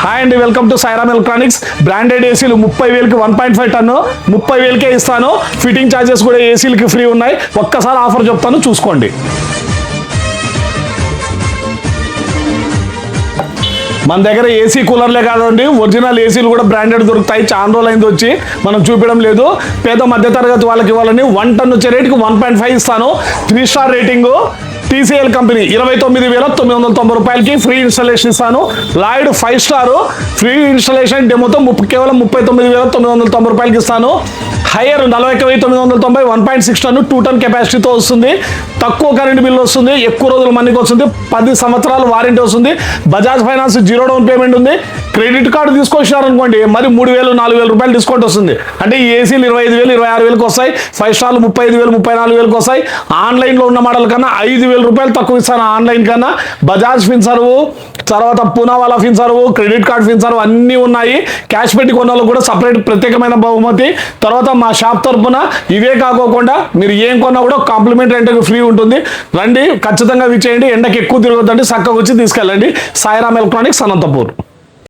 Hi అండి, welcome to Sairam electronics. Branded ఏసీలు 30,000కి 1.5 ton 30,000కే ఇస్తాను. ఫిట్టింగ్ ఛార్జెస్ కూడా ఏసీలకి ఫ్రీ ఉన్నాయి. ఒక్కసారి ఆఫర్ చెప్తాను, చూసుకోండి. మన దగ్గర ఏసీ కూలర్లే కాదండి, ఒరిజినల్ ఏసీలు కూడా బ్రాండెడ్ దొరుకుతాయి. చాలా రోజులు అయింది వచ్చి, మనం చూపించడం లేదు. పేద మధ్యతరగతి వాళ్ళకి ఇవ్వాలని 1 టన్ను వచ్చే రేటుకి 1.5 ఇస్తాను. 3 స్టార్ రేటింగు. TCL కంపెనీ 29,990 రూపాయలకి ఫ్రీ ఇన్స్టాలేషన్ ఇస్తాను. లాయిడ్ 5 స్టార్ ఫ్రీ ఇన్స్టాలేషన్ డెమోతో కేవలం 39,990 రూపాయలకి ఇస్తాను. హైయర్ 41,990 1.6 టన్ను 2 టన్ కెపాసిటీతో వస్తుంది. తక్కువ కరెంట్ బిల్లు వస్తుంది, ఎక్కువ రోజుల మనకి వస్తుంది. 10 సంవత్సరాలు వారంటీ వస్తుంది. బజాజ్ ఫైనాన్స్ 0 డౌన్ పేమెంట్ ఉంది. క్రెడిట్ కార్డు తీసుకొచ్చినారనుకోండి, మరి 3,000 4,000 రూపాయలు డిస్కౌంట్ వస్తుంది. అంటే ఈ ఏసీలు 25,000 26,000కి వస్తాయి. 5 స్టార్లు 35,000 34,000కి వస్తాయి. ఆన్లైన్లో ఉన్న మోడల్ కన్నా 5,000 రూపాయలు తక్కువ ఇస్తాను. ఆన్లైన్ కన్నా బజాజ్ ఫిన్సర్వ్, తర్వాత పూనావాలా ఫిన్సర్వ్, క్రెడిట్ కార్డ్ ఫిన్సర్వ్ అన్నీ ఉన్నాయి. క్యాష్ పెట్టి కొన్న వాళ్ళకు కూడా సపరేట్ ప్రత్యేకమైన బహుమతి. తర్వాత మా షాప్ తరపున ఇవే కాకోకుండా మీరు ఏం కొన్నా కూడా కాంప్లిమెంటరీ రెంట్కి ఫ్రీ ఉంటుంది. రండి, ఖచ్చితంగా విచ్చేయండి. ఎండకి ఎక్కువ తిరగొద్దండి, చక్కగా వచ్చి తీసుకెళ్ళండి. సాయిరామ్ ఎలక్ట్రానిక్స్, అనంతపూర్.